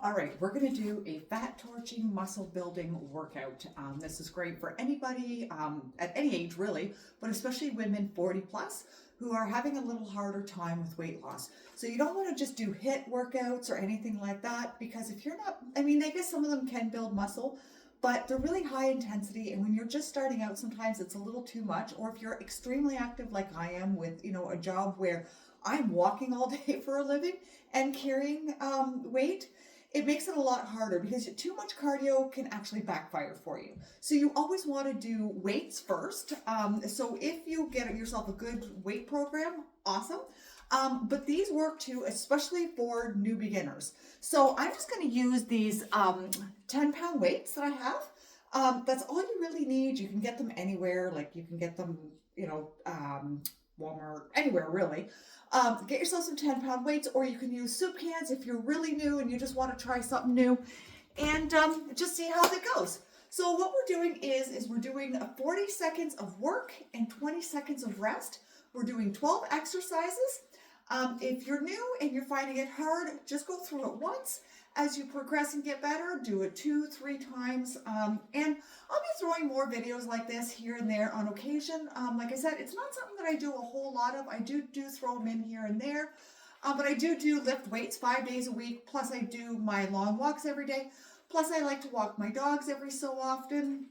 All right, we're going to do a fat torching muscle building workout. This is great for anybody at any age really, but especially women 40 plus who are having a little harder time with weight loss. So you don't want to just do HIIT workouts or anything like that, because if you're not, I guess some of them can build muscle, but they're really high intensity. And when you're just starting out, sometimes it's a little too much. Or if you're extremely active like I am with, a job where I'm walking all day for a living and carrying weight, it makes it a lot harder because too much cardio can actually backfire for you. So you always want to do weights first. So if you get yourself a good weight program, awesome. But these work too, especially for new beginners. So I'm just going to use these 10-pound weights that I have. That's all you really need. You can get them anywhere. Like you can get them, Walmart, anywhere really. Get yourself some 10-pound weights, or you can use soup cans if you're really new and you just want to try something new, and just see how that goes. So what we're doing is we're doing 40 seconds of work and 20 seconds of rest. We're doing 12 exercises. If you're new and you're finding it hard, just go through it once. As you progress and get better, do it 2-3 times. And I'll be throwing more videos like this here and there on occasion. Like I said, it's not something that I do a whole lot of. I do throw them in here and there. But I do lift weights 5 days a week. Plus I do my long walks every day. Plus I like to walk my dogs every so often.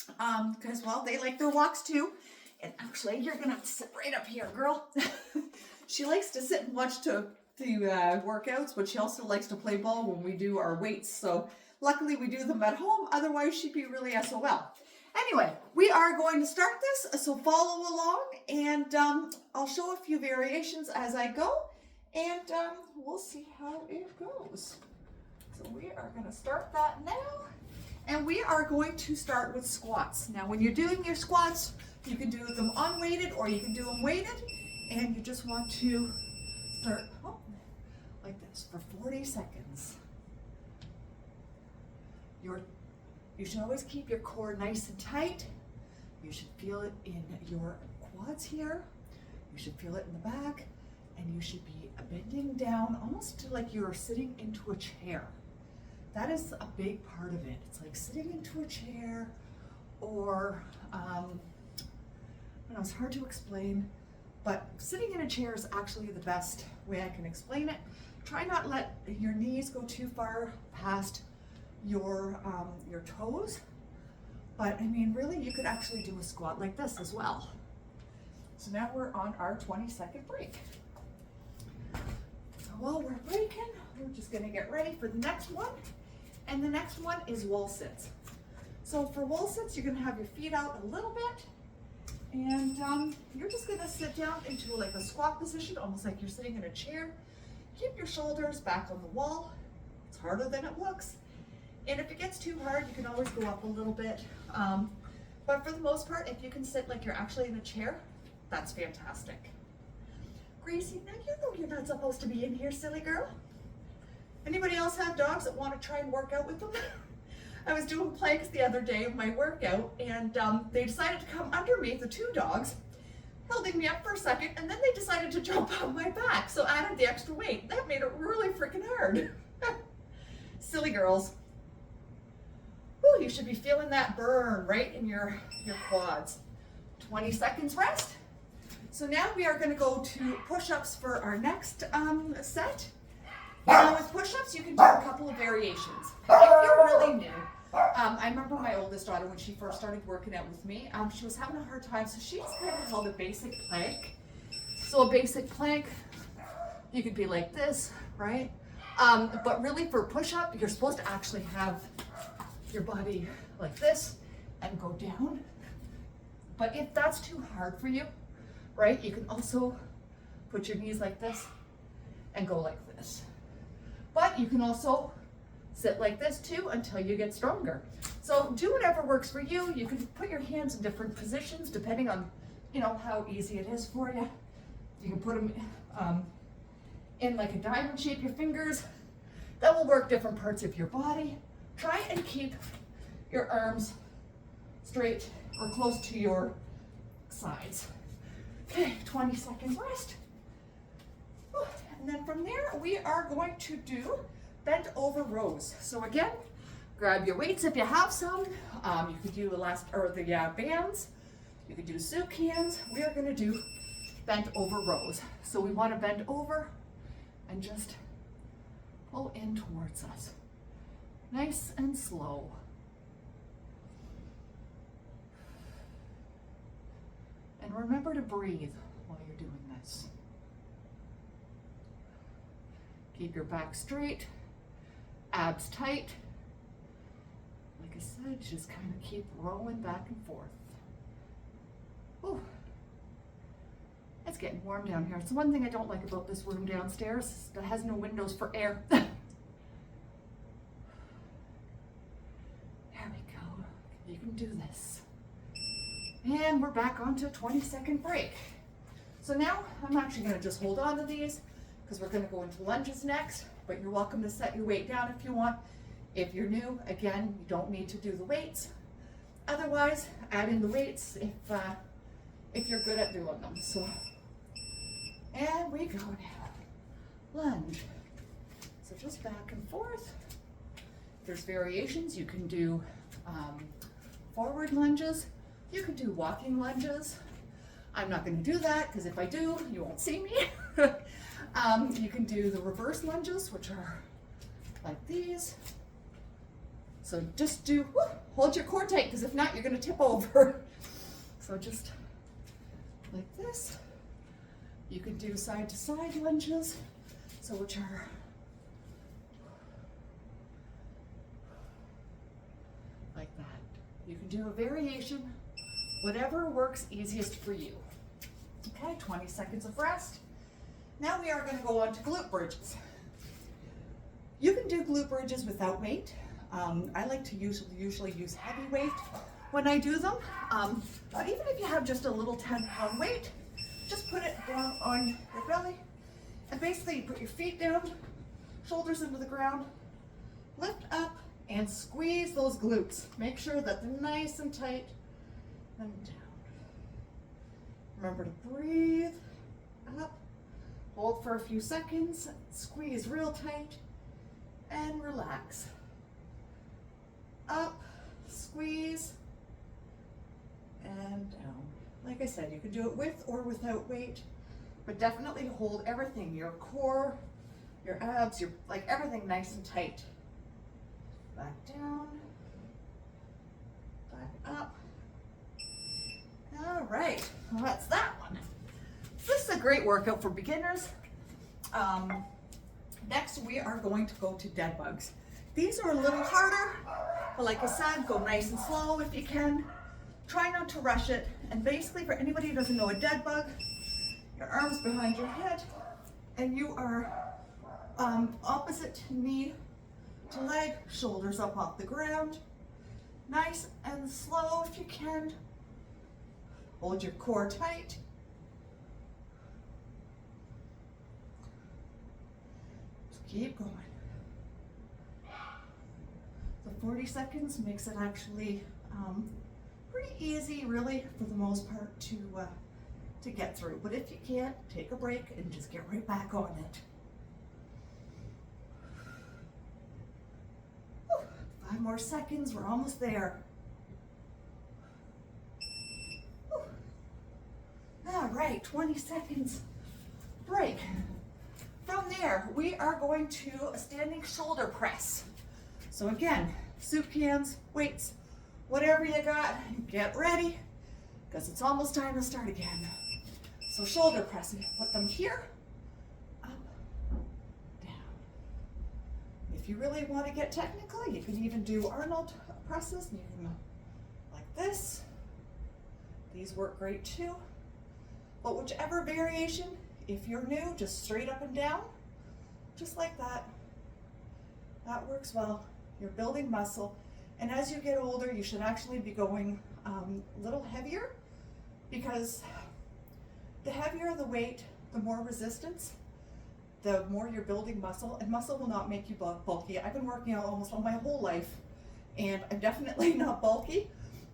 Because, well, they like their walks too. And actually, you're going to sit right up here, girl. She likes to sit and watch the workouts, but she also likes to play ball when we do our weights. So luckily we do them at home. Otherwise she'd be really SOL. Anyway, we are going to start this, so follow along, and I'll show a few variations as I go, and we'll see how it goes. So we are going to start that now, and we are going to start with squats. Now when you're doing your squats, you can do them unweighted or you can do them weighted, and you just want to start like this for 40 seconds. You should always keep your core nice and tight. You should feel it in your quads here. You should feel it in the back, and you should be bending down almost like you're sitting into a chair. That is a big part of it. It's like sitting into a chair, or it's hard to explain, but sitting in a chair is actually the best way I can explain it. Try not let your knees go too far past your toes. But really you could actually do a squat like this as well. So now we're on our 20-second break. So while we're breaking, we're just gonna get ready for the next one. And the next one is wall sits. So for wall sits, you're gonna have your feet out a little bit, and you're just gonna sit down into like a squat position, almost like you're sitting in a chair. Keep your shoulders back on the wall. It's harder than it looks. And if it gets too hard, you can always go up a little bit. But for the most part, if you can sit like you're actually in a chair, that's fantastic. Gracie, now you know you're not supposed to be in here, silly girl. Anybody else have dogs that want to try and work out with them? I was doing planks the other day of my workout, and they decided to come under me, the two dogs, holding me up for a second, and then they decided to jump on my back, so I added the extra weight. That made it really freaking hard. Silly girls. Ooh, you should be feeling that burn right in your quads. 20 seconds rest. So now we are going to go to push-ups for our next set. Now with push-ups, you can do a couple of variations. If you're really new, I remember my oldest daughter, when she first started working out with me, she was having a hard time, so she just kind of held a basic plank. So a basic plank, you could be like this, right? But really for push-up, you're supposed to actually have your body like this and go down. But if that's too hard for you, right, you can also put your knees like this and go like this. But you can also sit like this too until you get stronger. So do whatever works for you. You can put your hands in different positions depending on, how easy it is for you. You can put them in like a diamond shape, your fingers. That will work different parts of your body. Try and keep your arms straight or close to your sides. Okay, 20 seconds rest. And then from there, we are going to do bent over rows. So again, grab your weights if you have some. You could do the bands. You could do soup cans. We are going to do bent over rows. So we want to bend over and just pull in towards us. Nice and slow. And remember to breathe while you're doing this. Keep your back straight, abs tight. Like I said, just kind of keep rolling back and forth. Ooh. It's getting warm down here. It's one thing I don't like about this room downstairs. It has no windows for air. There we go. You can do this. And we're back onto a 20-second break. So now I'm actually going to just hold on to these because we're going to go into lunges next, but you're welcome to set your weight down if you want. If you're new, again, you don't need to do the weights. Otherwise, add in the weights if you're good at doing them. So, and we go now. Lunge. So just back and forth. If there's variations, you can do forward lunges. You can do walking lunges. I'm not going to do that because if I do, you won't see me. You can do the reverse lunges, which are like these. So just hold your core tight because if not, you're going to tip over. So just like this. You can do side to side lunges, so which are like that. You can do a variation, whatever works easiest for you. Okay, 20 seconds of rest. Now we are going to go on to glute bridges. You can do glute bridges without weight. I like to usually use heavy weight when I do them. But even if you have just a little 10-pound weight, just put it down on your belly. And basically you put your feet down, shoulders into the ground, lift up and squeeze those glutes. Make sure that they're nice and tight and down. Remember to breathe up, hold for a few seconds, squeeze real tight, and relax. Up, squeeze, and down. Like I said, you can do it with or without weight, but definitely hold everything, your core, your abs, like everything nice and tight. Back down, back up. All right, well, that's that one. This is a great workout for beginners. Next, we are going to go to dead bugs. These are a little harder, but like I said, go nice and slow if you can. Try not to rush it. And basically, for anybody who doesn't know a dead bug, your arms behind your head, and you are opposite knee to leg, shoulders up off the ground. Nice and slow if you can. Hold your core tight. Just keep going. The 40 seconds makes it actually pretty easy, really, for the most part, to get through. But if you can't, take a break and just get right back on it. Whew, 5 more seconds, we're almost there. Whew. All right, 20 seconds break. From there, we are going to a standing shoulder press. So again, soup cans, weights, whatever you got, get ready, because it's almost time to start again. So shoulder press, put them here, up, down. If you really want to get technical, you can even do Arnold presses. You can like this. These work great too. But whichever variation, if you're new, just straight up and down, just like that. That works well. You're building muscle. And as you get older, you should actually be going a little heavier, because the heavier the weight, the more resistance, the more you're building muscle, and muscle will not make you bulky. I've been working out almost all my whole life, and I'm definitely not bulky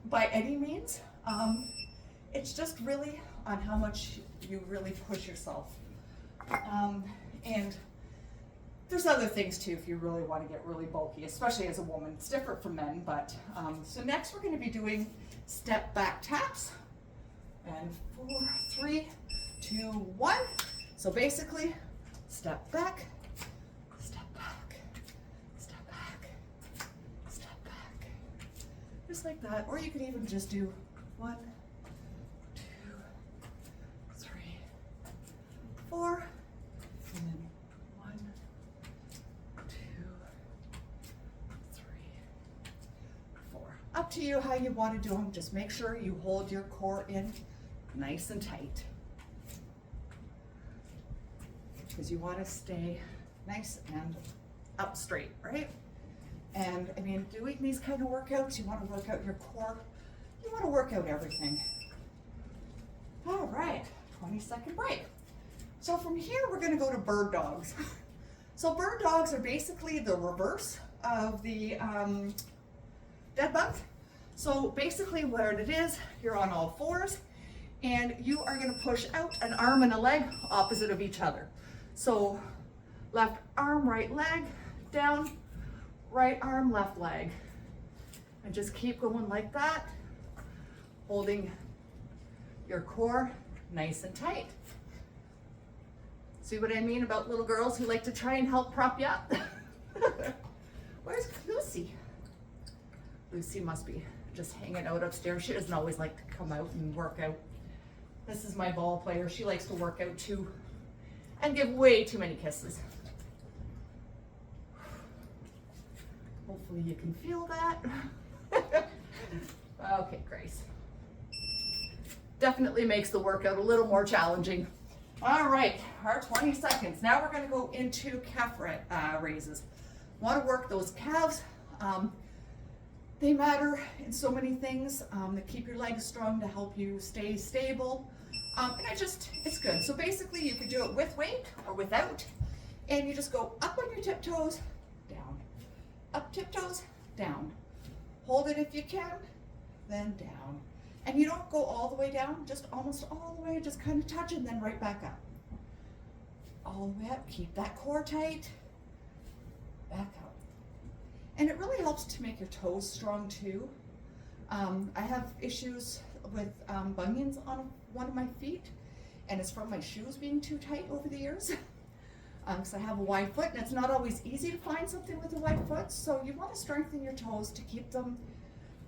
by any means. It's just really on how much you really push yourself. And there's other things too if you really want to get really bulky, especially as a woman. It's different for men, but so next we're going to be doing step back taps. And 4, 3, 2, 1. So basically, step back, step back, step back, step back. Just like that. Or you could even just do 1, 2, 3, 4. And then 1, 2, 3, 4. Up to you how you want to do them. Just make sure you hold your core in nice and tight, because you want to stay nice and up straight, right? And I mean, doing these kind of workouts, you want to work out your core, you want to work out everything. All right, 20-second break. So from here, we're going to go to bird dogs. So bird dogs are basically the reverse of the dead bug. So basically what it is, you're on all fours, and you are going to push out an arm and a leg opposite of each other. So left arm, right leg, down, right arm, left leg. And just keep going like that, holding your core nice and tight. See what I mean about little girls who like to try and help prop you up? Where's Lucy? Lucy must be just hanging out upstairs. She doesn't always like to come out and work out. This is my ball player. She likes to work out too and give way too many kisses. Hopefully you can feel that. Okay, Grace. Definitely makes the workout a little more challenging. All right, our 20 seconds. Now we're gonna go into calf raises. Want to work those calves. They matter in so many things. They keep your legs strong to help you stay stable. And it's good. So basically you could do it with weight or without. And you just go up on your tiptoes, down. Up tiptoes, down. Hold it if you can, then down. And you don't go all the way down, just almost all the way, just kind of touch and then right back up. All the way up, keep that core tight, back up. And it really helps to make your toes strong too. I have issues with bunions on one of my feet, and it's from my shoes being too tight over the years. Because I have a wide foot, and it's not always easy to find something with a wide foot, so you want to strengthen your toes to keep them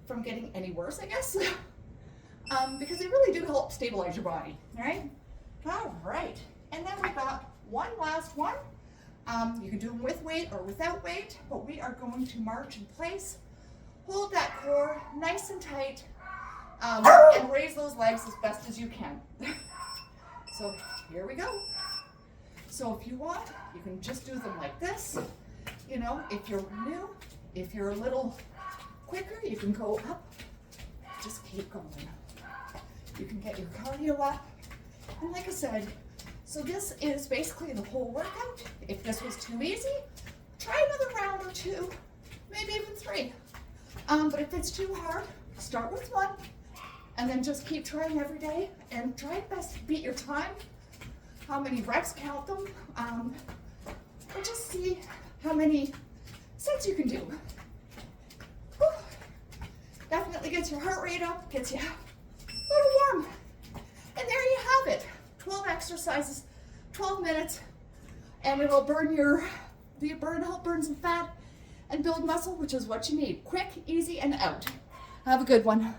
from getting any worse, I guess. Because they really do help stabilize your body, right? All right, and then we got one last one. You can do them with weight or without weight, but we are going to march in place. Hold that core nice and tight, and raise those legs as best as you can. So here we go. So if you want, you can just do them like this. You know, if you're new, if you're a little quicker, you can go up. Just keep going. You can get your cardio up. And like I said, so this is basically the whole workout. If this was too easy, try another round or two, maybe even 3. But if it's too hard, start with 1, and then just keep trying every day, and try your best to beat your time. How many reps, count them, and just see how many sets you can do. Whew. Definitely gets your heart rate up, gets you a little warm. And there you have it. 12 exercises, 12 minutes, and it'll help burn some fat and build muscle, which is what you need. Quick, easy, and out. Have a good one.